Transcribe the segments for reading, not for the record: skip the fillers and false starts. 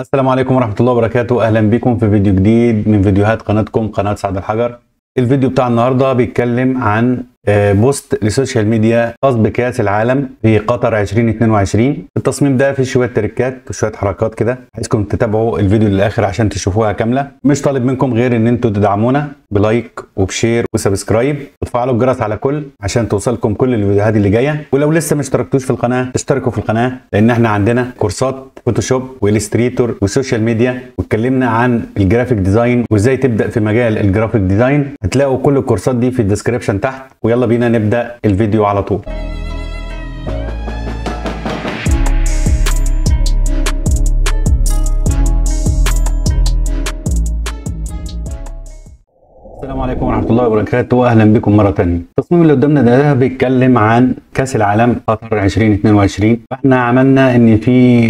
السلام عليكم ورحمة الله وبركاته. أهلا بكم في فيديو جديد من فيديوهات قناتكم قناة سعد الحجر. الفيديو بتاع النهاردة بيتكلم عن بوست للسوشيال ميديا خاص بكأس العالم في قطر 2022. التصميم ده فيه شوية تريكات وشوية حركات كده، عايزكم تتابعوا الفيديو للآخر عشان تشوفوها كاملة. مش طالب منكم غير ان انتوا تدعمونا بلايك وبشير وسبسكرايب وتفعلوا الجرس على كل عشان توصلكم كل الفيديوهات اللي جايه. ولو لسه ما اشتركتوش في القناه اشتركوا في القناه، لان احنا عندنا كورسات فوتوشوب والستريتور والسوشيال ميديا، واتكلمنا عن الجرافيك ديزاين وازاي تبدا في مجال الجرافيك ديزاين. هتلاقوا كل الكورسات دي في الديسكريبشن تحت. ويلا بينا نبدا الفيديو على طول. السلام عليكم ورحمة الله وبركاته. أهلا بكم مرة تانية. التصميم اللي قدامنا ده بيتكلم عن كأس العالم قطر 2022. فاحنا عملنا ان في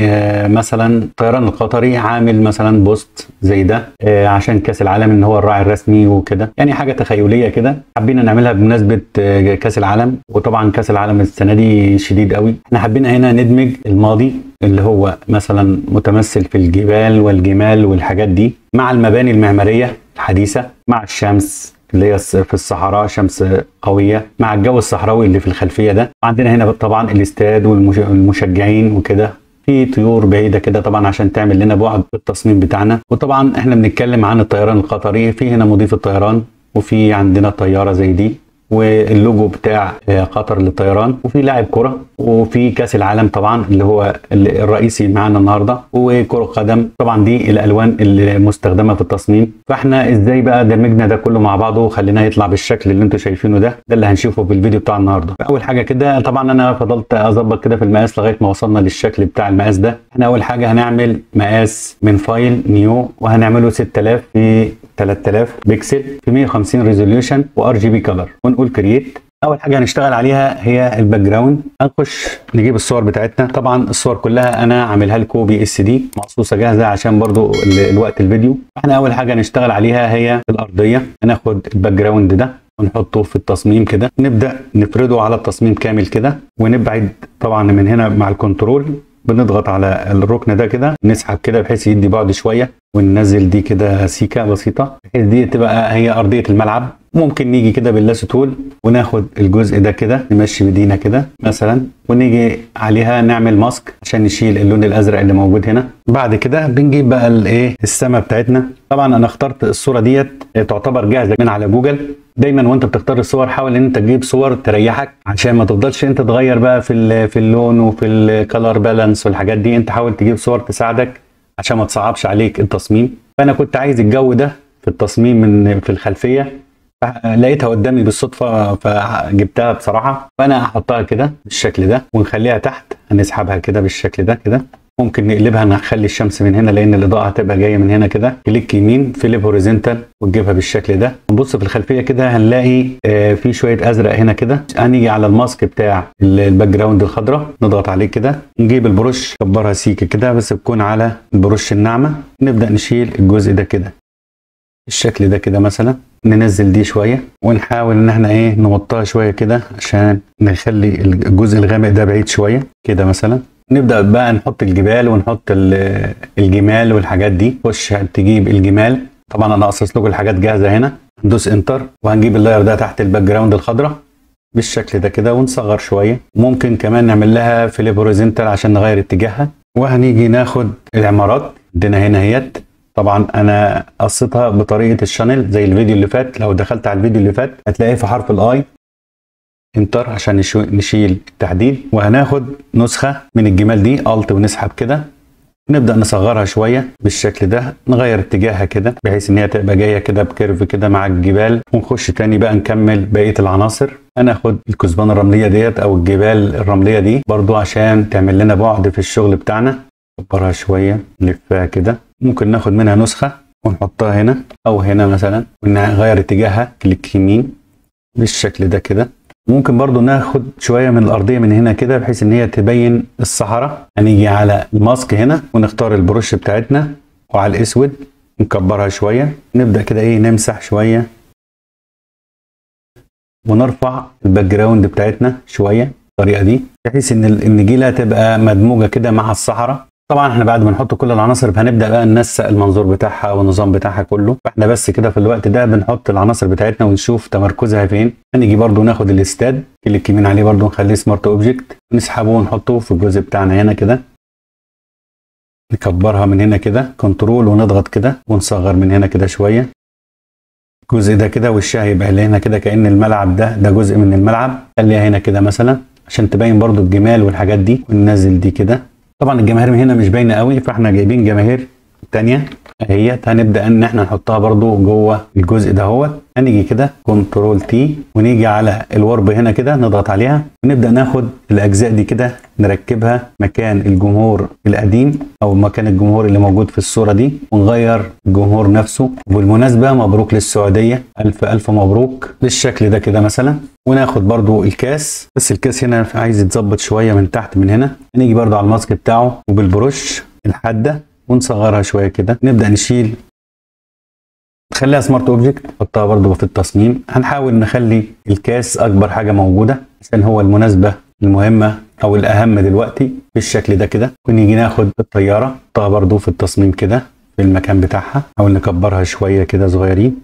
مثلا الطيران القطري عامل مثلا بوست زي ده عشان كأس العالم ان هو الراعي الرسمي وكده، يعني حاجة تخيلية كده حبينا نعملها بمناسبة كأس العالم. وطبعا كأس العالم السنة دي شديد قوي، احنا حبينا هنا ندمج الماضي اللي هو مثلا متمثل في الجبال والجمال والحاجات دي مع المباني المعمارية الحديثة، مع الشمس اللي هي في الصحراء شمس قوية، مع الجو الصحراوي اللي في الخلفية ده. عندنا هنا طبعا الاستاد والمشجعين وكده، في طيور بعيدة كده طبعا عشان تعمل لنا بعد في التصميم بتاعنا. وطبعا احنا بنتكلم عن الطيران القطري، في هنا مضيف الطيران وفي عندنا طيارة زي دي واللوجو بتاع قطر للطيران، وفي لاعب كرة، وفي كاس العالم طبعا اللي هو الرئيسي معانا النهارده، وكرة قدم. طبعا دي الالوان اللي مستخدمه في التصميم. فاحنا ازاي بقى دمجنا ده كله مع بعضه وخليناه يطلع بالشكل اللي انتم شايفينه ده اللي هنشوفه في الفيديو بتاع النهارده. اول حاجه كده طبعا انا فضلت اظبط كده في المقاس لغايه ما وصلنا للشكل بتاع المقاس ده. احنا اول حاجه هنعمل مقاس من فايل نيو، وهنعمله 6000 في 3000 بكسل في 150 ريزوليوشن وار جي بي كلر، ونقول كرييت. اول حاجه هنشتغل عليها هي الباك جراوند. هنخش نجيب الصور بتاعتنا. طبعا الصور كلها انا عاملها لكم بي اس دي مقصوصه جاهزه عشان برضو الوقت الفيديو. احنا اول حاجه هنشتغل عليها هي الارضيه. هناخد الباك جراوند ده ونحطه في التصميم كده، نبدا نفرده على التصميم كامل كده، ونبعد طبعا من هنا مع الكنترول بنضغط على الركن ده كده، نسحب كده بحيث يدي بعد شويه، وننزل دي كده سيكه بسيطه بحيث دي تبقى هي ارضيه الملعب. ممكن نيجي كده باللاسو تول وناخد الجزء ده كده نمشي بايدينا كده مثلا، ونيجي عليها نعمل ماسك عشان نشيل اللون الازرق اللي موجود هنا. بعد كده بنجيب بقى الايه السما بتاعتنا. طبعا انا اخترت الصوره ديت تعتبر جاهزه من على جوجل. دايما وانت بتختار الصور حاول ان انت تجيب صور تريحك عشان ما تفضلش انت تغير بقى في اللون وفي الكالر بالانس والحاجات دي. انت حاول تجيب صور تساعدك عشان ما تصعبش عليك التصميم. فانا كنت عايز الجو ده في التصميم من في الخلفيه، لقيتها قدامي بالصدفه فجبتها بصراحه. فانا هحطها كده بالشكل ده ونخليها تحت، هنسحبها كده بالشكل ده كده. ممكن نقلبها نخلي الشمس من هنا لان الاضاءه هتبقى جايه من هنا كده. كليك يمين فليب هوريزونتال وتجيبها بالشكل ده. نبص في الخلفيه كده هنلاقي في شويه ازرق هنا كده. هنيجي على الماسك بتاع الباك جراوند الخضراء نضغط عليه كده، نجيب البرش كبرها سيكه كده بس تكون على البرش الناعمه. نبدا نشيل الجزء ده كده الشكل ده كده مثلا، ننزل دي شويه ونحاول ان احنا ايه نوطيها شويه كده عشان نخلي الجزء الغامق ده بعيد شويه كده مثلا. نبدا بقى نحط الجبال ونحط الجمال والحاجات دي. خش تجيب الجمال. طبعا انا قصص لكم الحاجات جاهزه هنا. ندوس انتر وهنجيب اللاير ده تحت الباك جراوند الخضراء بالشكل ده كده ونصغر شويه. ممكن كمان نعمل لها فليب هوريزونتال عشان نغير اتجاهها. وهنيجي ناخد العمارات عندنا هنا اهيت. طبعا انا قصيتها بطريقه الشانل زي الفيديو اللي فات. لو دخلت على الفيديو اللي فات هتلاقيه في حرف الاي انتر عشان نشيل التحديد. وهناخد نسخه من الجمال دي الت ونسحب كده، نبدا نصغرها شويه بالشكل ده، نغير اتجاهها كده بحيث ان هي تبقى جايه كده بكيرف كده مع الجبال. ونخش تاني بقى نكمل بقيه العناصر. هناخد الكثبان الرمليه ديت او الجبال الرمليه دي برضو عشان تعمل لنا بعد في الشغل بتاعنا. نكبرها شويه نلفها كده. ممكن ناخد منها نسخه ونحطها هنا او هنا مثلا ونغير اتجاهها كليك يمين بالشكل ده كده. ممكن برضو ناخد شوية من الأرضية من هنا كده بحيث إن هي تبين الصحراء. هنيجي على الماسك هنا ونختار البرش بتاعتنا وعلى الأسود نكبرها شوية. نبدأ كده إيه نمسح شوية ونرفع الباك جراوند بتاعتنا شوية بالطريقة دي بحيث إن النجيلة تبقى مدموجة كده مع الصحراء. طبعا احنا بعد ما نحط كل العناصر هنبدا بقى ننسق المنظور بتاعها والنظام بتاعها كله. فاحنا بس كده في الوقت ده بنحط العناصر بتاعتنا ونشوف تمركزها فين. هنيجي برده ناخد الاستاد، كليك يمين عليه برده نخليه سمارت اوبجكت، نسحبه ونحطه في الجزء بتاعنا هنا كده. نكبرها من هنا كده كنترول ونضغط كده ونصغر من هنا كده شويه. الجزء ده كده وشها هيبقى هنا كده كأن الملعب ده جزء من الملعب. خليها هنا كده مثلا عشان تبين برده الجمال والحاجات دي، وننزل دي كده. طبعا الجماهير من هنا مش باينه قوي، فاحنا جايبين جماهير تانية اهيت هنبدا ان احنا نحطها برده جوه الجزء ده. هو هنيجي كده كنترول تي ونيجي على الورب هنا كده نضغط عليها ونبدا ناخد الاجزاء دي كده نركبها مكان الجمهور القديم او مكان الجمهور اللي موجود في الصوره دي، ونغير الجمهور نفسه. وبالمناسبه مبروك للسعوديه، الف الف مبروك بالشكل ده كده مثلا. وناخد برده الكاس، بس الكاس هنا عايز يتظبط شويه من تحت من هنا. هنيجي برده على الماسك بتاعه وبالبروش الحاده ونصغرها شويه كده. نبدا نشيل، نخليها سمارت اوبجكت، نحطها برده في التصميم. هنحاول نخلي الكاس اكبر حاجه موجوده عشان هو المناسبه المهمه او الاهم دلوقتي بالشكل ده كده. ونيجي ناخد الطياره نحطها برده في التصميم كده في المكان بتاعها، او نكبرها شويه كده صغيرين.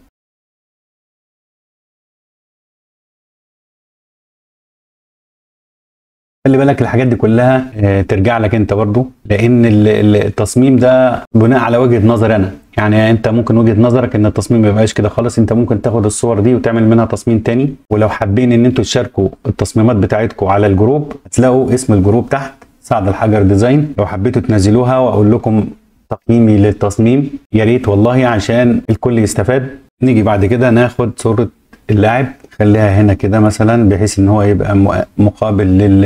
خلي بالك الحاجات دي كلها ترجع لك انت برضو، لان التصميم ده بناء على وجهة نظر انا. يعني انت ممكن وجهة نظرك ان التصميم ما يبقاش كده خالص، انت ممكن تاخد الصور دي وتعمل منها تصميم تاني. ولو حابين ان انتوا تشاركوا التصميمات بتاعتكم على الجروب هتلاقوا اسم الجروب تحت سعد الحجر ديزاين، لو حبيتوا تنزلوها واقول لكم تقييمي للتصميم يا ريت والله عشان الكل يستفاد. نيجي بعد كده ناخد صورة اللاعب، خليها هنا كده مثلا بحيث ان هو يبقى مقابل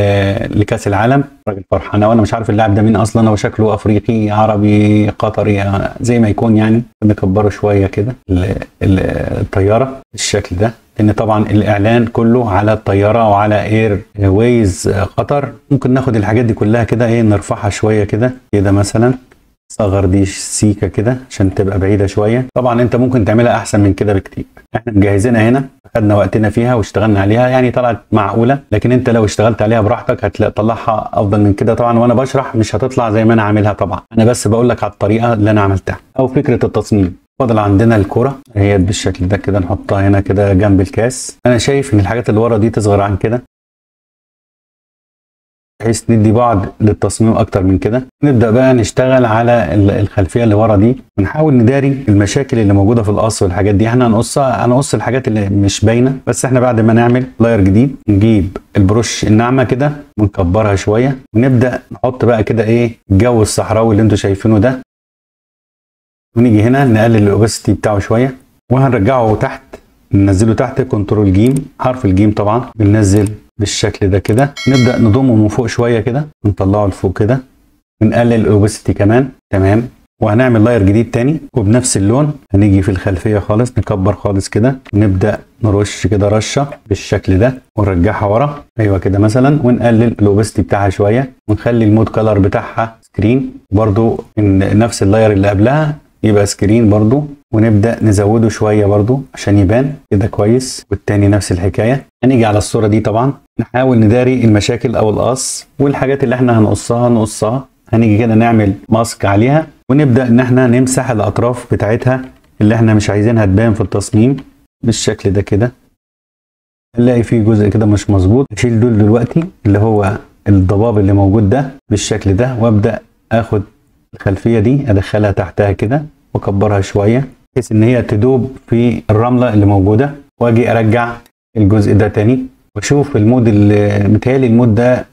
لكاس العالم. راجل فرحان وانا مش عارف اللاعب ده مين اصلا، هو شكله افريقي عربي قطري زي ما يكون يعني. نكبره شويه كده الطياره بالشكل ده، لان طبعا الاعلان كله على الطياره وعلى اير ويز قطر. ممكن ناخد الحاجات دي كلها كده نرفعها شويه كده كده مثلا. صغر دي سيكه كده عشان تبقى بعيده شويه. طبعا انت ممكن تعملها احسن من كده بكتير. احنا مجهزينها هنا، خدنا وقتنا فيها واشتغلنا عليها، يعني طلعت معقوله. لكن انت لو اشتغلت عليها براحتك هتلاقي تطلعها افضل من كده. طبعا وانا بشرح مش هتطلع زي ما انا عاملها، طبعا انا بس بقول لك على الطريقه اللي انا عملتها او فكره التصميم. فاضل عندنا الكره هي بالشكل ده كده، نحطها هنا كده جنب الكاس. انا شايف ان الحاجات اللي ورا دي تصغر عن كده بحيث ندي بعض للتصميم اكتر من كده. نبدا بقى نشتغل على الخلفيه اللي ورا دي، ونحاول نداري المشاكل اللي موجوده في القص والحاجات دي. احنا هنقص الحاجات اللي مش باينه، بس احنا بعد ما نعمل لاير جديد نجيب البروش الناعمه كده ونكبرها شويه، ونبدا نحط بقى كده الجو الصحراوي اللي انتوا شايفينه ده. ونيجي هنا نقلل الاوباسيتي بتاعه شويه وهنرجعه تحت، ننزله تحت كنترول جيم، حرف الجيم طبعا بننزل بالشكل ده كده. نبدا نضمه من فوق شويه كده ونطلعه لفوق كده، ونقلل الاوباسيتي كمان. تمام. وهنعمل لاير جديد تاني وبنفس اللون. هنيجي في الخلفيه خالص نكبر خالص كده، ونبدا نرش كده رشه بالشكل ده ونرجعها ورا. ايوه كده مثلا. ونقلل الاوباسيتي بتاعها شويه، ونخلي المود كلر بتاعها سكرين برضو، إن نفس اللاير اللي قبلها يبقى سكرين برضو. ونبدأ نزوده شوية برضو عشان يبان كده كويس، والتاني نفس الحكاية. هنيجي على الصورة دي طبعا نحاول نداري المشاكل او القص والحاجات اللي احنا هنقصها. هنيجي كده نعمل ماسك عليها، ونبدأ ان احنا نمسح الاطراف بتاعتها اللي احنا مش عايزينها تبان في التصميم بالشكل ده كده. نلاقي فيه جزء كده مش مظبوط، اشيل دول دلوقتي اللي هو الضباب اللي موجود ده بالشكل ده، وابدأ اخد الخلفية دي ادخلها تحتها كده واكبرها شوية بحيث ان هي تدوب في الرملة اللي موجودة. واجي ارجع الجزء ده تاني واشوف المود اللي متهيألي المود ده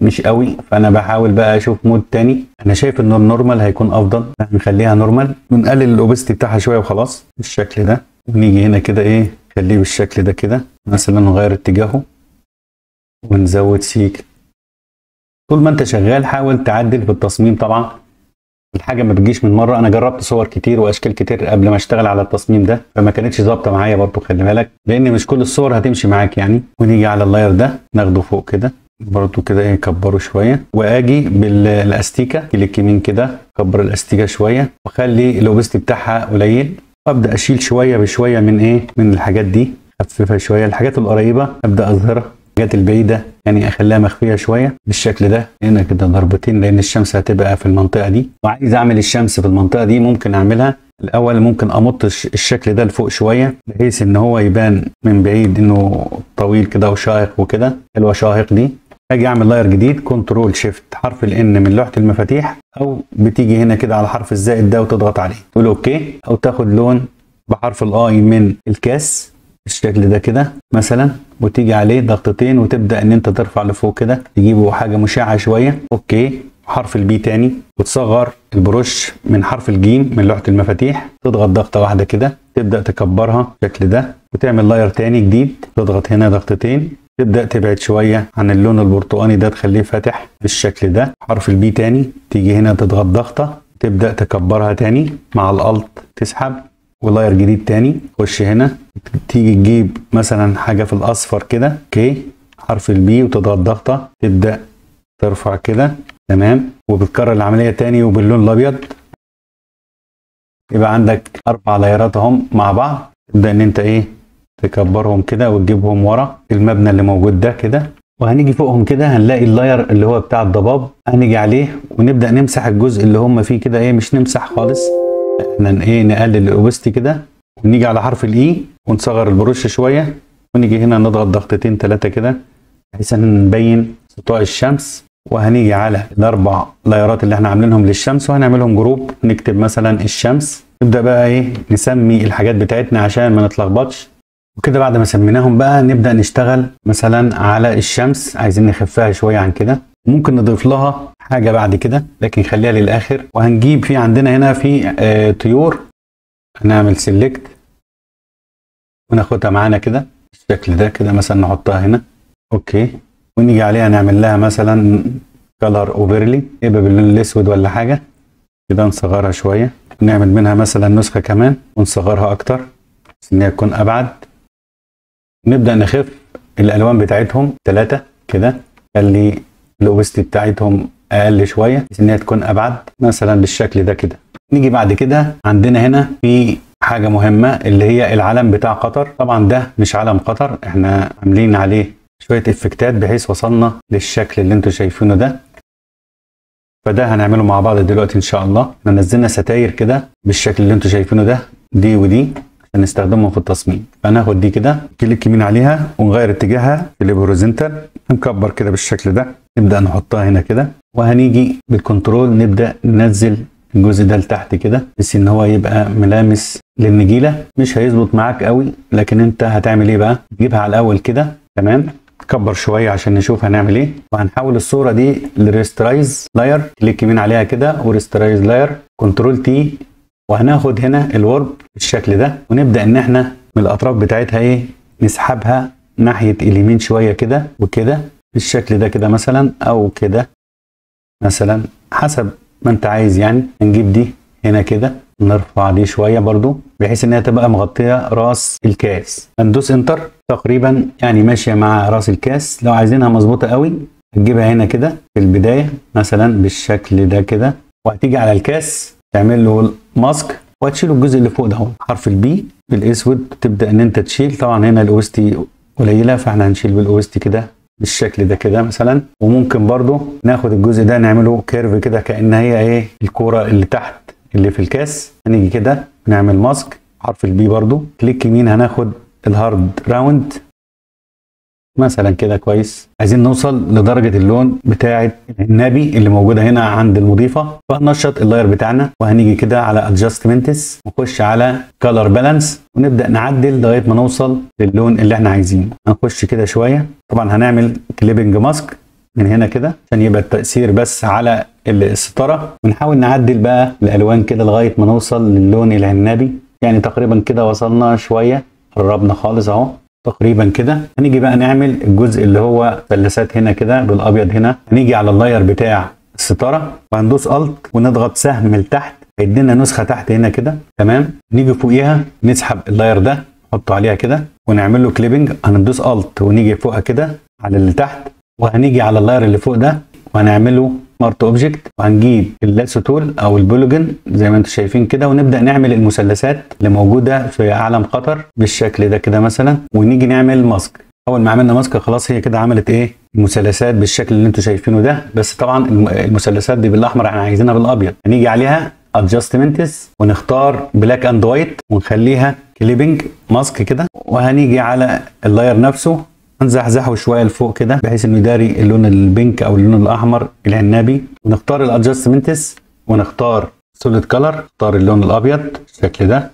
مش قوي، فانا بحاول بقى اشوف مود تاني. انا شايف ان النورمال هيكون افضل، هنخليها نورمال ونقلل الاوبستي بتاعها شوية وخلاص بالشكل ده. ونيجي هنا كده نخليه بالشكل ده كده مثلا، نغير اتجاهه ونزود سيك. طول ما انت شغال حاول تعدل في التصميم. طبعا الحاجه ما بتجيش من مره، انا جربت صور كتير واشكال كتير قبل ما اشتغل على التصميم ده، فما كانتش ظابطه معايا برضه، خلي بالك لان مش كل الصور هتمشي معاك يعني. ونيجي على اللاير ده ناخده فوق كده برضه كده نكبره شويه، واجي بالاستيكه كليك يمين كده اكبر الاستيكه شويه واخلي الاوبستي بتاعها قليل، وابدا اشيل شويه بشويه من من الحاجات دي، اخففها شويه. الحاجات القريبه ابدا اظهرها الحاجات البعيده يعني اخليها مخفيه شويه بالشكل ده، هنا كده ضربتين لان الشمس هتبقى في المنطقه دي، وعايز اعمل الشمس في المنطقه دي ممكن اعملها الاول، ممكن امط الشكل ده لفوق شويه بحيث ان هو يبان من بعيد انه طويل كده وشاهق وكده، حلوه شاهق دي. اجي اعمل لاير جديد، كنترول شيفت حرف الان من لوحه المفاتيح، او بتيجي هنا كده على حرف الزائد ده وتضغط عليه تقول اوكي، او تاخد لون بحرف الاي من الكاس بالشكل ده كده مثلا، وتيجي عليه ضغطتين وتبدا ان انت ترفع لفوق كده، تجيبه حاجه مشعه شويه. اوكي، حرف البي تاني، وتصغر البروش من حرف الجيم من لوحه المفاتيح، تضغط ضغطه واحده كده تبدا تكبرها بالشكل ده، وتعمل لاير تاني جديد، تضغط هنا ضغطتين، تبدا تبعد شويه عن اللون البرتقاني ده تخليه فاتح بالشكل ده. حرف البي تاني، تيجي هنا تضغط ضغطه، تبدا تكبرها تاني مع الالت، تسحب ولاير جديد تاني، خش هنا تيجي تجيب مثلا حاجه في الاصفر كده، اوكي، حرف البي وتضغط ضغطه، تبدا ترفع كده تمام، وبتكرر العمليه تاني وباللون الابيض. يبقى عندك 4 لايرات اهم مع بعض، تبدا ان انت ايه تكبرهم كده وتجيبهم ورا المبنى اللي موجود ده كده، وهنيجي فوقهم كده هنلاقي اللاير اللي هو بتاع الضباب، هنيجي عليه ونبدا نمسح الجزء اللي هم فيه كده، ايه مش نمسح خالص، احنا ايه نقلل الاوبستي كده، ونيجي على حرف الاي ونصغر البروش شويه، ونيجي هنا نضغط ضغطتين 3 كده بحيث ان نبين سطوع الشمس، وهنيجي على ال4 لايرات اللي احنا عاملينهم للشمس وهنعملهم جروب، نكتب مثلا الشمس، نبدا بقى ايه نسمي الحاجات بتاعتنا عشان ما نتلخبطش. وكده بعد ما سميناهم بقى نبدا نشتغل مثلا على الشمس، عايزين نخفها شويه عن كده، ممكن نضيف لها حاجه بعد كده لكن خليها للاخر. وهنجيب في عندنا هنا في طيور، هنعمل سيلكت وناخدها معانا كده بالشكل ده كده مثلا، نحطها هنا اوكي، ونيجي عليها نعمل لها مثلا كلر اوفرلي، يبقى باللون الاسود ولا حاجه كده، نصغرها شويه ونعمل منها مثلا نسخه كمان ونصغرها اكتر بس ان هي تكون ابعد. نبدا نخف الالوان بتاعتهم 3 كده، خلي الاوبستي بتاعتهم اقل شويه بس ان هي تكون ابعد مثلا بالشكل ده كده. نيجي بعد كده عندنا هنا في حاجه مهمه اللي هي العلم بتاع قطر، طبعا ده مش علم قطر، احنا عاملين عليه شويه افكتات بحيث وصلنا للشكل اللي انتوا شايفينه ده، فده هنعمله مع بعض دلوقتي ان شاء الله. احنا نزلنا ستاير كده بالشكل اللي انتوا شايفينه ده، دي ودي عشان نستخدمهم في التصميم، فهناخد دي كده كليك يمين عليها ونغير اتجاهها في الهوريزونتال، نكبر كده بالشكل ده، نبدا نحطها هنا كده، وهنيجي بالكنترول نبدا ننزل الجزء ده لتحت كده بس ان هو يبقى ملامس للنجيله، مش هيظبط معاك قوي لكن انت هتعمل ايه بقى، تجيبها على الاول كده تمام، نكبر شويه عشان نشوف هنعمل ايه، وهنحول الصوره دي لريسترايز لاير، كليك يمين عليها كده وريسترايز لاير، كنترول تي، وهناخد هنا الورب بالشكل ده، ونبدا ان احنا من الاطراف بتاعتها ايه نسحبها ناحيه اليمين شويه كده وكده بالشكل ده كده مثلا، او كده مثلا حسب ما انت عايز يعني. نجيب دي هنا كده نرفع دي شويه برضو بحيث انها تبقى مغطيه راس الكاس، هندوس انتر تقريبا يعني ماشيه مع راس الكاس. لو عايزينها مظبوطه قوي هتجيبها هنا كده في البدايه مثلا بالشكل ده كده، وهتيجي على الكاس تعمل له ماسك وهتشيل الجزء اللي فوق ده اهو، حرف البي بالاسود تبدا ان انت تشيل، طبعا هنا الاوستي قليله فاحنا هنشيل بالاوستي كده بالشكل ده كده مثلا، وممكن برضو ناخد الجزء ده نعمله كيرف كده كأن هي ايه الكوره اللي تحت اللي في الكاس، هنيجي كده نعمل ماسك حرف البي برضو، كليك يمين هناخد الهارد راوند مثلا كده كويس. عايزين نوصل لدرجه اللون بتاعه النبي اللي موجوده هنا عند المضيفه، فهننشط اللاير بتاعنا وهنيجي كده على ادجستمنتس ونخش على كلر بالانس ونبدا نعدل لغايه ما نوصل للون اللي احنا عايزينه. هنخش كده شويه، طبعا هنعمل كليبنج ماسك من هنا كده عشان يبقى التاثير بس على الستاره، ونحاول نعدل بقى الالوان كده لغايه ما نوصل للون العنابي، يعني تقريبا كده وصلنا شويه، قربنا خالص اهو تقريبا كده. هنيجي بقى نعمل الجزء اللي هو مثلثات هنا كده بالابيض، هنا هنيجي على اللاير بتاع الستاره وهندوس الت ونضغط سهم لتحت هيدينا نسخه تحت هنا كده تمام. نيجي فوقيها نسحب اللاير ده نحطه عليها كده ونعمل له كليبنج، هندوس الت ونيجي فوقها كده على اللي تحت، وهنيجي على اللاير اللي فوق ده وهنعمله سمارت اوبجكت، وهنجيب اللاسو تول او البوليجون زي ما انتم شايفين كده، ونبدا نعمل المثلثات اللي موجوده في علم قطر بالشكل ده كده مثلا، ونيجي نعمل ماسك اول ما عملنا ماسك خلاص هي كده عملت ايه المثلثات بالشكل اللي انتوا شايفينه ده. بس طبعا المثلثات دي بالاحمر، احنا عايزينها بالابيض. هنيجي عليها ادجستمنتس ونختار بلاك اند وايت ونخليها كليبنج ماسك كده، وهنيجي على اللاير نفسه هنزحزحه شويه لفوق كده بحيث انه يداري اللون البينك او اللون الاحمر العنابي، ونختار الادجستمنتس ونختار سوليد كلر، نختار اللون الابيض بالشكل ده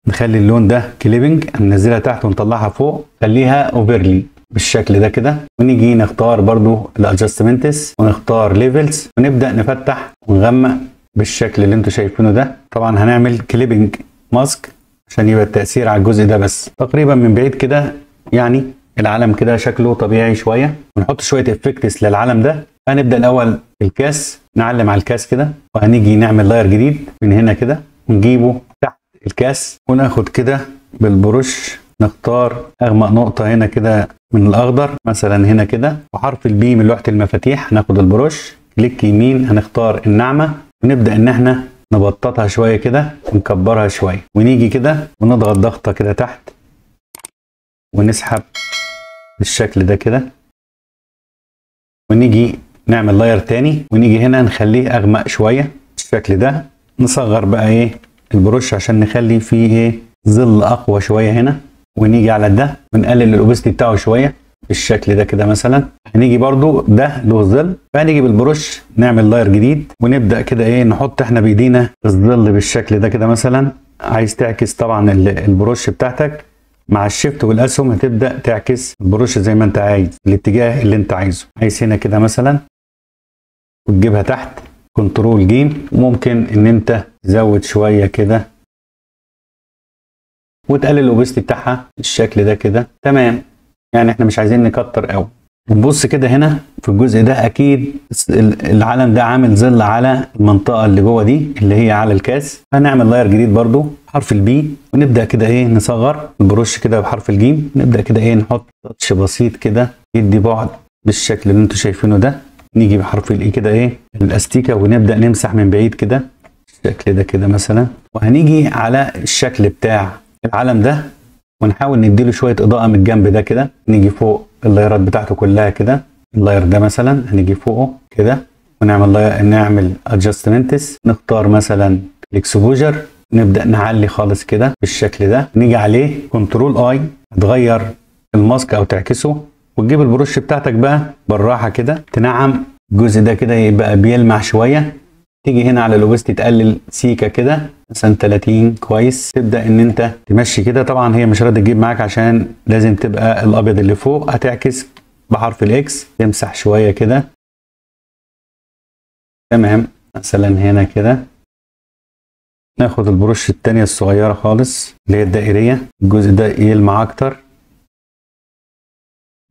نخلي اللون ده كليبنج، ننزلها تحت ونطلعها فوق، خليها اوفرلي بالشكل ده كده. ونيجي نختار برضو الادجستمنتس ونختار ليفلز ونبدا نفتح ونغمق بالشكل اللي انتوا شايفينه ده. طبعا هنعمل كليبنج ماسك عشان يبقى التاثير على الجزء ده بس. تقريبا من بعيد كده يعني العلم كده شكله طبيعي شويه، ونحط شويه افكتس للعلم ده. هنبدا الاول الكاس، نعلم على الكاس كده، وهنيجي نعمل لاير جديد من هنا كده ونجيبه تحت الكاس، وناخد كده بالبرش نختار اغمق نقطه هنا كده من الاخضر مثلا هنا كده، وحرف البي من لوحه المفاتيح. هناخد البرش كليك يمين هنختار الناعمه، ونبدا ان احنا نبططها شويه كده ونكبرها شويه، ونيجي كده ونضغط ضغطه كده تحت ونسحب بالشكل ده كده، ونيجي نعمل لاير تاني ونيجي هنا نخليه اغمق شويه بالشكل ده. نصغر بقى ايه البرش عشان نخلي فيه ايه ظل اقوى شويه هنا، ونيجي على ده ونقلل الاوبستي بتاعه شويه بالشكل ده كده مثلا. هنيجي برضو ده له ظل، فهنيجي بالبرش نعمل لاير جديد ونبدا كده ايه نحط احنا بايدينا الظل بالشكل ده كده مثلا. عايز تعكس طبعا البرش بتاعتك مع الشيفت والاسهم هتبدا تعكس البرش زي ما انت عايز الاتجاه اللي انت عايزه. عايز هنا كده مثلا وتجيبها تحت كنترول جيم، وممكن ان انت تزود شويه كده وتقلل الاوبستي بتاعها بالشكل ده كده تمام. يعني احنا مش عايزين نكتر قوي. نبص كده هنا في الجزء ده، اكيد العلم ده عامل ظل على المنطقه اللي جوه دي اللي هي على الكاس. هنعمل لاير جديد برضو حرف البي، ونبدا كده ايه نصغر البرش كده بحرف الجيم، نبدا كده ايه نحط تاتش بسيط كده يدي بعد بالشكل اللي انتوا شايفينه ده. نيجي بحرف الاي كده ايه الاستيكه ونبدا نمسح من بعيد كده بالشكل ده كده مثلا. وهنيجي على الشكل بتاع العلم ده ونحاول نديله شويه اضاءه من الجنب ده كده. نيجي فوق اللايرات بتاعته كلها كده، اللاير ده مثلا هنيجي فوقه كده نعمل ادجستمنتس، نختار مثلا الاكسبوجر، نبدا نعلي خالص كده بالشكل ده. نيجي عليه كنترول اي تغير الماسك او تعكسه، وتجيب البرش بتاعتك بقى بالراحه كده تنعم الجزء ده كده يبقى بيلمع شويه. تيجي هنا على الاوبستي تقلل سيكه كده مثلا 30 كويس. تبدا ان انت تمشي كده. طبعا هي مش راضيه تجيب معاك عشان لازم تبقى الابيض اللي فوق. هتعكس بحرف الاكس تمسح شويه كده تمام مثلا هنا كده. ناخد البرش التانية الصغيره خالص اللي هي الدائريه، الجزء ده يلمع اكتر.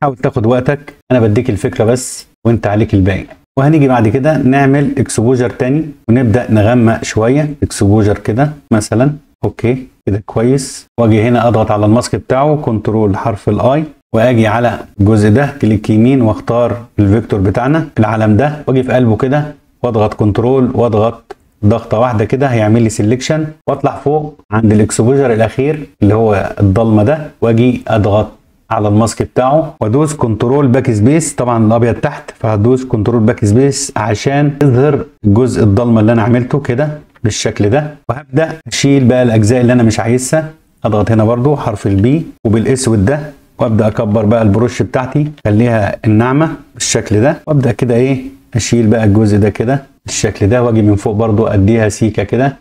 حاول تاخد وقتك، انا بديك الفكره بس وانت عليك الباقي. وهنيجي بعد كده نعمل اكسبوجر تاني ونبدا نغمق شويه اكسبوجر كده مثلا. اوكي كده كويس. واجي هنا اضغط على الماسك بتاعه كنترول حرف الاي، واجي على الجزء ده كليك يمين واختار الفيكتور بتاعنا العلم ده، واجي في قلبه كده واضغط كنترول واضغط ضغطه واحده كده هيعمل لي سيلكشن، واطلع فوق عند الاكسبوجر الاخير اللي هو الضلمه ده، واجي اضغط على الماسك بتاعه وادوس كنترول باك سبيس. طبعا الابيض تحت فهدوس كنترول باك سبيس عشان تظهر الجزء الضلمه اللي انا عملته كده بالشكل ده. وهبدا اشيل بقى الاجزاء اللي انا مش عايزها. اضغط هنا برضو حرف البي وبالاسود ده، وابدا اكبر بقى البرش بتاعتي خليها الناعمه بالشكل ده، وابدا كده ايه اشيل بقى الجزء ده كده بالشكل ده، واجي من فوق برضو اديها سيكه كده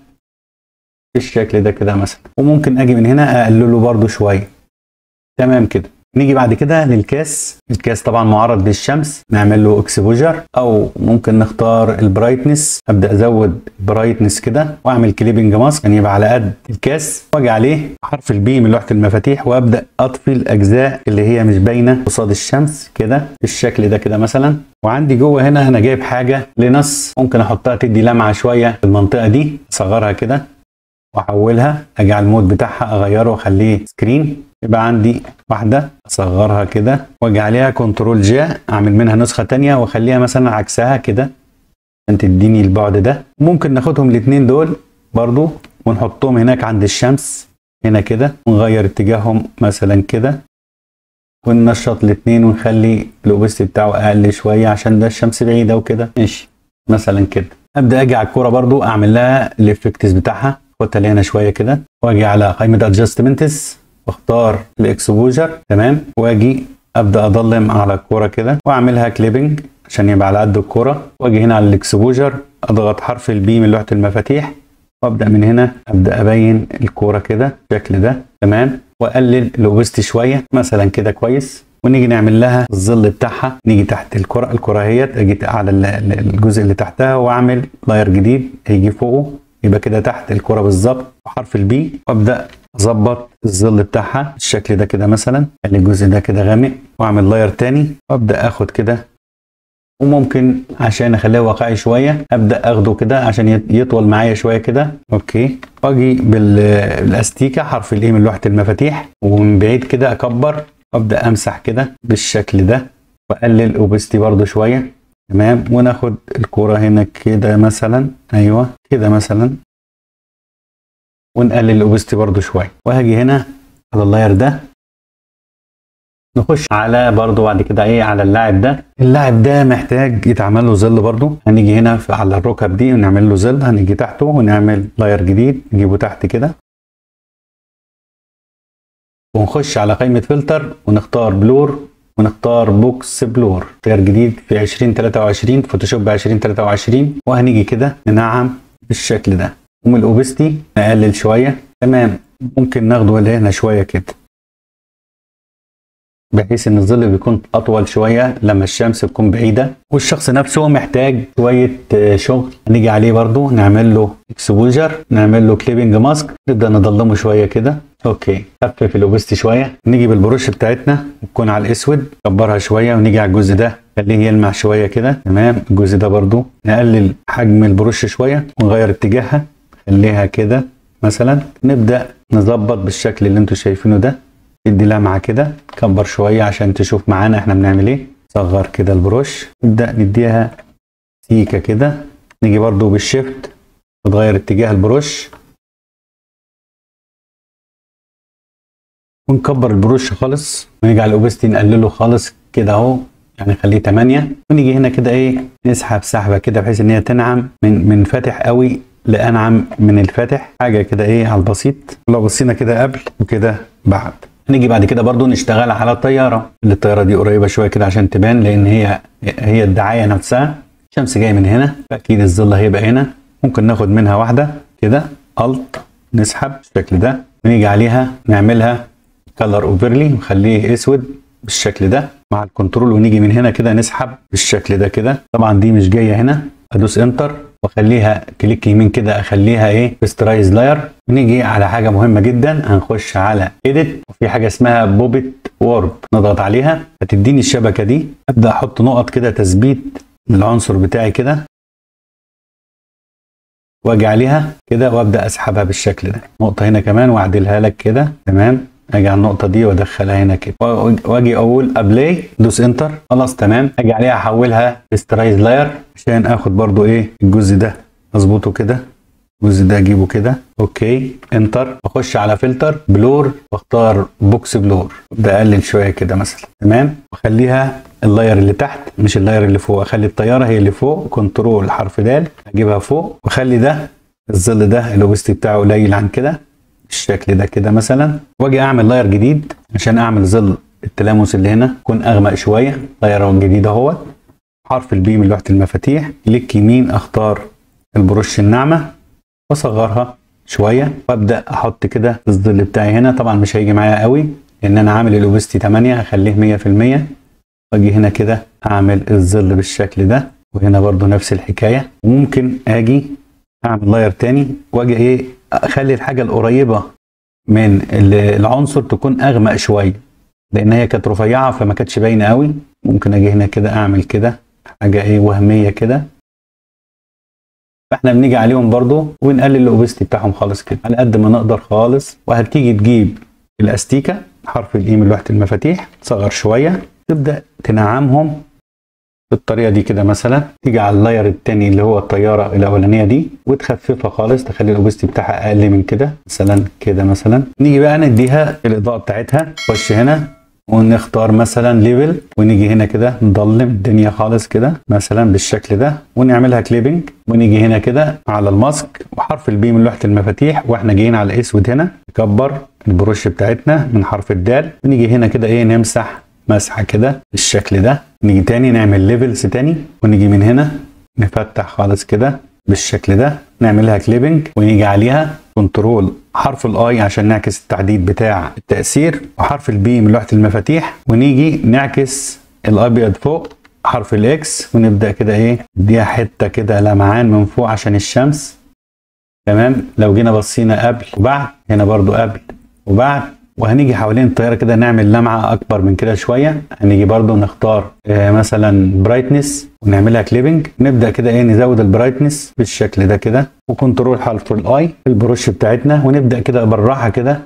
بالشكل ده كده مثلا. وممكن اجي من هنا اقلله برضو شويه تمام كده. نيجي بعد كده للكاس. الكاس طبعا معرض للشمس، نعمل له اكسبوجر او ممكن نختار البرايتنس. ابدا ازود برايتنس كده واعمل كليبنج ماسك يعني يبقى على قد الكاس، واجي عليه حرف البي من لوحه المفاتيح وابدا اطفي الاجزاء اللي هي مش باينه قصاد الشمس كده بالشكل ده كده مثلا. وعندي جوه هنا انا جايب حاجه لنص ممكن احطها تدي لمعه شويه في المنطقه دي. اصغرها كده واحولها، اجي على المود بتاعها اغيره واخليه سكرين، يبقى عندي واحده اصغرها كده واجي عليها كنترول جي اعمل منها نسخه تانية واخليها مثلا عكسها كده عشان تديني البعد ده. ممكن ناخدهم الاثنين دول برضو ونحطهم هناك عند الشمس هنا كده ونغير اتجاههم مثلا كده وننشط الاثنين ونخلي الاوبستي بتاعه اقل شويه عشان ده الشمس بعيده وكده. ماشي مثلا كده. ابدا اجي على الكوره برضو اعمل لها الافكتس بتاعها، اخدها لهنا شويه كده، واجي على قائمه ادجستمنتس واختار الاكسبوجر. تمام. واجي ابدا اضلم على الكوره كده واعملها كليبنج عشان يبقى على قد الكوره. واجي هنا على الاكسبوجر اضغط حرف البي من لوحه المفاتيح وابدا من هنا ابدا ابين الكوره كده بالشكل ده. تمام. واقلل الاوبستي شويه مثلا كده كويس. ونيجي نعمل لها الظل بتاعها، نيجي تحت الكره اهيت، اجي على الجزء اللي تحتها واعمل لاير جديد هيجي فوقه، يبقى كده تحت الكره بالظبط وحرف البي، وابدا اظبط الظل بتاعها بالشكل ده كده مثلا. خلي الجزء ده كده غامق واعمل لاير تاني وابدا اخد كده، وممكن عشان اخليه واقعي شويه ابدا اخده كده عشان يطول معايا شويه كده. اوكي. واجي بالاستيكه حرف الاي من لوحه المفاتيح ومن بعيد كده اكبر وابدا امسح كده بالشكل ده واقلل اوبستي برده شويه. تمام. وناخد الكوره هنا كده مثلا، ايوه كده مثلا، ونقلل الاوبستي برده شويه. وهاجي هنا على اللاير ده نخش على برضو بعد كده ايه على اللاعب ده محتاج يتعمل له ظل برضو. هنيجي هنا على الركب دي ونعمل له ظل، هنيجي تحته ونعمل لاير جديد نجيبه تحت كده، ونخش على قائمة فلتر ونختار بلور ونختار بوكس بلور، اختيار جديد في 2023 فوتوشوب 2023. وهنيجي كده ننعم بالشكل ده، ومن الاوبستي نقلل شوية. تمام. ممكن ناخده هنا شوية كده بحيث ان الظل بيكون اطول شويه لما الشمس تكون بعيده، والشخص نفسه محتاج شويه شغل. هنيجي عليه برضو نعمل له اكسبوجر، نعمل له كليبنج ماسك، نبدا نضلمه شويه كده. اوكي. خفف الاوبستي شويه. نيجي بالبروش بتاعتنا تكون على الاسود، نكبرها شويه ونيجي على الجزء ده خليه يلمع شويه كده. تمام. الجزء ده برضو نقلل حجم البروش شويه ونغير اتجاهها، خليها كده مثلا. نبدا نظبط بالشكل اللي انتم شايفينه ده، ادي لمعه كده، كبر شويه عشان تشوف معانا احنا بنعمل ايه. صغر كده البروش، نبدا نديها سيكه كده. نيجي برضو بالشيفت نتغير اتجاه البروش ونكبر البروش خالص، ونيجي على الاوبستي نقلله خالص كده اهو، يعني نخليه 8. ونيجي هنا كده ايه نسحب سحبه كده بحيث ان هي تنعم من فاتح قوي لانعم من الفاتح، حاجه كده ايه على البسيط. لو بصينا كده قبل وكده بعد. نيجي بعد كده برضو نشتغل على الطياره، الطياره دي قريبه شويه كده عشان تبان، لان هي الدعايه نفسها. الشمس جايه من هنا فاكيد الظل هيبقى هنا. ممكن ناخد منها واحده كده الت، نسحب بالشكل ده ونيجي عليها نعملها كلر اوفرلي ونخليه اسود بالشكل ده مع الكنترول، ونيجي من هنا كده نسحب بالشكل ده كده. طبعا دي مش جايه هنا، ادوس انتر واخليها كليك يمين كده، اخليها ايه بسترايز لاير. ونيجي على حاجه مهمه جدا، هنخش على ايديت وفي حاجه اسمها بوبيت وورب، نضغط عليها هتديني الشبكه دي. ابدا احط نقط كده تثبيت للعنصر بتاعي كده، واجي عليها كده وابدا اسحبها بالشكل ده. نقطه هنا كمان واعدلها لك كده. تمام. اجي على النقطه دي وادخلها هنا كده، واجي اقول ابلاي، دوس انتر، خلاص تمام. اجي عليها احولها سترايز لاير عشان اخد برضو ايه الجزء ده اظبطه كده، الجزء ده اجيبه كده. اوكي. انتر. اخش على فلتر بلور واختار بوكس بلور، ابدا اقلل شويه كده مثلا. تمام. واخليها اللاير اللي تحت مش اللاير اللي فوق، اخلي الطياره هي اللي فوق، كنترول حرف د اجيبها فوق، واخلي ده الظل ده الاوبستي بتاعه قليل عن كده بالشكل ده كده مثلا. واجي اعمل لاير جديد عشان اعمل ظل التلامس اللي هنا يكون اغمق شويه. لاير جديد اهو، حرف البي من لوحه المفاتيح، كليك يمين اختار البرش الناعمه واصغرها شويه، وابدا احط كده الظل بتاعي هنا. طبعا مش هيجي معايا قوي لان انا عامل الاوبستي 8، هخليه 100%. واجي هنا كده اعمل الظل بالشكل ده، وهنا برضو نفس الحكايه. وممكن اجي اعمل لاير تاني واجي ايه اخلي الحاجه القريبه من العنصر تكون اغمق شويه، لان هي كانت رفيعه فما كانتش باينه قوي. ممكن اجي هنا كده اعمل كده حاجه ايه وهميه كده. فاحنا بنيجي عليهم برضو ونقلل الاوبستي بتاعهم خالص كده على قد ما نقدر خالص. وهتيجي تجيب الاستيكه حرف الاي من لوحه المفاتيح، تصغر شويه، تبدا تنعمهم بالطريقه دي كده مثلا. تيجي على اللاير الثاني اللي هو الطياره الاولانيه دي وتخففها خالص، تخلي الاوبستي بتاعها اقل من كده مثلا كده مثلا. نيجي بقى نديها الاضاءه بتاعتها، نخش هنا ونختار مثلا ليفل، ونيجي هنا كده نضلم الدنيا خالص كده مثلا بالشكل ده، ونعملها كليبنج، ونيجي هنا كده على الماسك وحرف البي من لوحة المفاتيح، واحنا جايين على اسود هنا نكبر البروش بتاعتنا من حرف الدال، ونيجي هنا كده ايه نمسح مسحة كده بالشكل ده. نيجي تاني نعمل ليفلز تاني، ونيجي من هنا نفتح خالص كده بالشكل ده، نعملها كليبنج، ونيجي عليها كنترول حرف الاي عشان نعكس التحديد بتاع التأثير، وحرف البي من لوحة المفاتيح، ونيجي نعكس الابيض فوق حرف الاكس، ونبدأ كده ايه نديها حتة كده لمعان من فوق عشان الشمس. تمام. لو جينا بصينا قبل وبعد، هنا برضو قبل وبعد، وهنيجي حوالين الطيارة كده نعمل لمعة اكبر من كده شوية. هنيجي برضو نختار مثلا برايتنس ونعملها كليبنج، نبدأ كده ايه نزود البرايتنس بالشكل ده كده، وكنترول حرف الاي في البروش بتاعتنا، ونبدأ كده بالراحة كده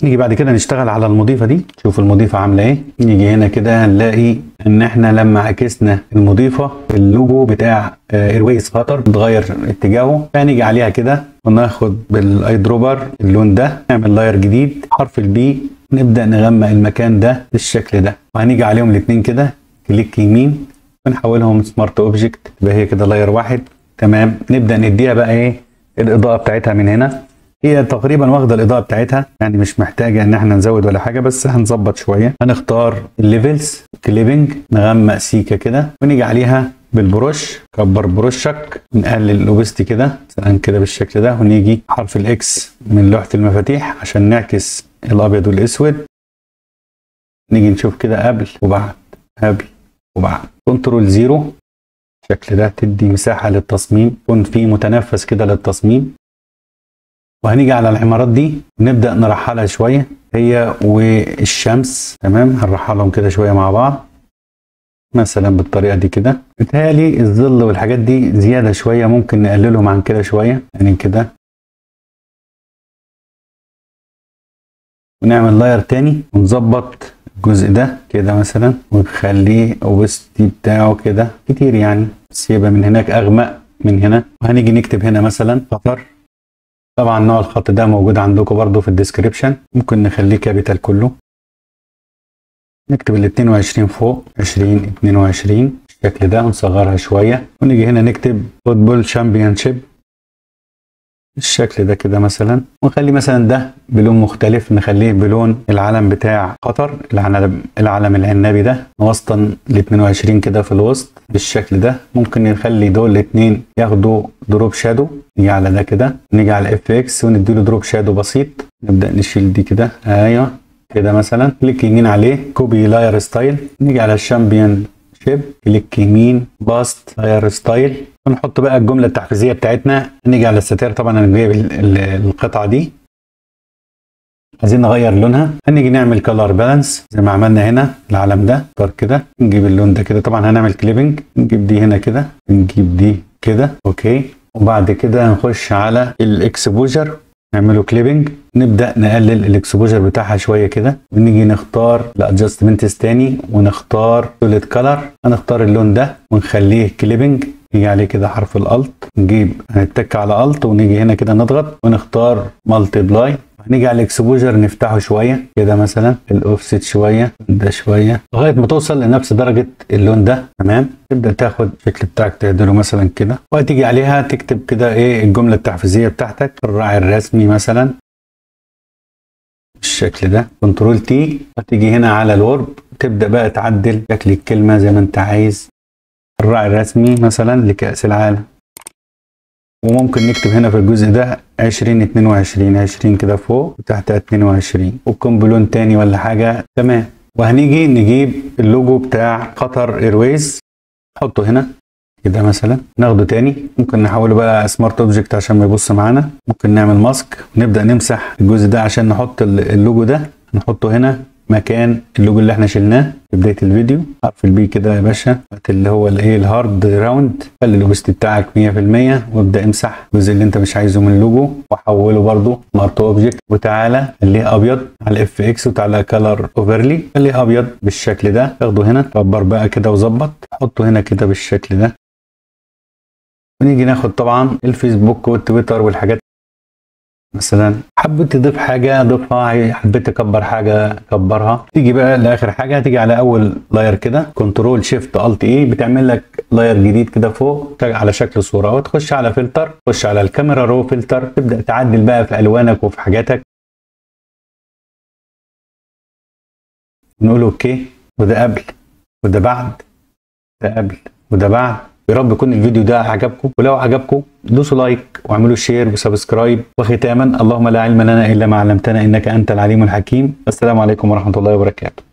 نيجي بعد كده نشتغل على المضيفة دي. شوف المضيفة عاملة ايه. نيجي هنا كده هنلاقي ان احنا لما عكسنا المضيفة اللوجو بتاع ايرويز قطر اتغير اتجاهه، فهنيجي عليها كده وناخد بالاي دروبر اللون ده، نعمل لاير جديد حرف البي، نبدأ نغمق المكان ده بالشكل ده، وهنيجي عليهم الاثنين كده كليك يمين ونحولهم سمارت اوبجكت، يبقى هي كده لاير واحد. تمام. نبدأ نديها بقى ايه الاضاءة بتاعتها من هنا. هي تقريبا واخده الاضاءه بتاعتها، يعني مش محتاجه ان احنا نزود ولا حاجه، بس هنظبط شويه. هنختار الليفلز كليبنج، نغمق سيكه كده، ونيجي عليها بالبروش، كبر بروشك، نقلل الاوبستي كده مثلا كده بالشكل ده، ونيجي حرف الاكس من لوحه المفاتيح عشان نعكس الابيض والاسود. نيجي نشوف كده قبل وبعد، قبل وبعد، كنترول زيرو بالشكل ده، تدي مساحه للتصميم، يكون في متنفس كده للتصميم. وهنيجي على العمارات دي ونبدأ نرحلها شوية، هي والشمس. تمام. هنرحلهم كده شوية مع بعض مثلا بالطريقة دي كده. بتهيألي الظل والحاجات دي زيادة شوية، ممكن نقللهم عن كده شوية يعني كده، ونعمل لاير تاني ونظبط الجزء ده كده مثلا، ونخليه اوبستي بتاعه كده كتير يعني، بس يبقى من هناك اغمق من هنا. وهنيجي نكتب هنا مثلا قطر. طبعا نوع الخط ده موجود عندكم برضو في الديسكريبشن، ممكن نخليه كابيتال كله. نكتب ال 22 فوق 20 22 بالشكل ده، ونصغرها شويه، ونيجي هنا نكتب فوتبول شامبيونشيب بالشكل ده كده مثلا، ونخلي مثلا ده بلون مختلف، نخليه بلون العلم بتاع قطر، العلم العنابي ده، وسطا ال 22 كده في الوسط بالشكل ده. ممكن نخلي دول الاثنين ياخدوا دروب شادو، نيجي على ده كده، نيجي على اف اكس ونديله دروب شادو بسيط، نبدا نشيل دي كده، ايوه كده مثلا، كليك يمين عليه كوبي لاير ستايل، نيجي على الشامبيون شيب، كليك يمين باست لاير ستايل، ونحط بقى الجمله التحفيزيه بتاعتنا. نيجي على الستائر، طبعا انا جايب القطعه دي عايزين نغير لونها، هنيجي نعمل كلر بالانس زي ما عملنا هنا العلم ده، نختار كده نجيب اللون ده كده، طبعا هنعمل كليبنج، نجيب دي هنا كده، نجيب دي كده اوكي، وبعد كده هنخش على الاكسبوجر نعمله كليبنج، نبدا نقلل الاكسبوجر بتاعها شويه كده، ونيجي نختار الادجستمنتس تاني ونختار سوليد كلر، هنختار اللون ده ونخليه كليبنج، نيجي عليه كده حرف الالت، نجيب هنتك على الت ونيجي هنا كده نضغط ونختار مالتيبلاي، هنيجي على الاكسبوجر نفتحه شويه كده مثلا، الاوفست شويه، ده شويه، لغايه ما توصل لنفس درجه اللون ده. تمام. تبدا تاخد الشكل بتاعك تعدله مثلا كده، وهتيجي عليها تكتب كده ايه الجمله التحفيزيه بتاعتك، الراعي الرسمي مثلا بالشكل ده، كنترول تي، هتيجي هنا على الورب تبدا بقى تعدل شكل الكلمه زي ما انت عايز، الراعي الرسمي مثلا لكأس العالم، وممكن نكتب هنا في الجزء ده 2022 20 كده فوق وتحتها 22، وتكون بلون تاني ولا حاجه. تمام. وهنيجي نجيب اللوجو بتاع قطر ايرويز نحطه هنا كده مثلا، ناخده تاني، ممكن نحوله بقى سمارت اوبجكت عشان ما يبص معانا، ممكن نعمل ماسك ونبدا نمسح الجزء ده عشان نحط اللوجو ده، نحطه هنا مكان اللوجو اللي احنا شلناه في بدايه الفيديو، حرف البي كده يا باشا، اللي هو الايه الهارد راوند، خلي الاوبست بتاعك 100% وابدا امسح الجزء اللي انت مش عايزه من اللوجو، وحوله برده سمارت اوبجكت، وتعالى خليه ابيض على اف اكس، وتعالى كلر اوفرلي خليه ابيض بالشكل ده، تاخده هنا كبر بقى كده وظبط، حطه هنا كده بالشكل ده، ونيجي ناخد طبعا الفيسبوك والتويتر والحاجات مثلا حبيت تضيف حاجه ضيفها، حبيت تكبر حاجه كبرها. تيجي بقى لاخر حاجه، تيجي على اول لاير كده كنترول شيفت الت اي، بتعمل لك لاير جديد كده فوق على شكل صوره، وتخش على فلتر، تخش على الكاميرا رو فلتر، تبدا تعدل بقى في الوانك وفي حاجاتك. نقول اوكي، وده قبل وده بعد، ده قبل وده بعد. يا رب يكون الفيديو ده عجبكم، ولو عجبكم دوسوا لايك واعملوا شير وسبسكرايب. وختاما، اللهم لا علم لنا الا ما علمتنا انك انت العليم الحكيم. السلام عليكم ورحمه الله وبركاته.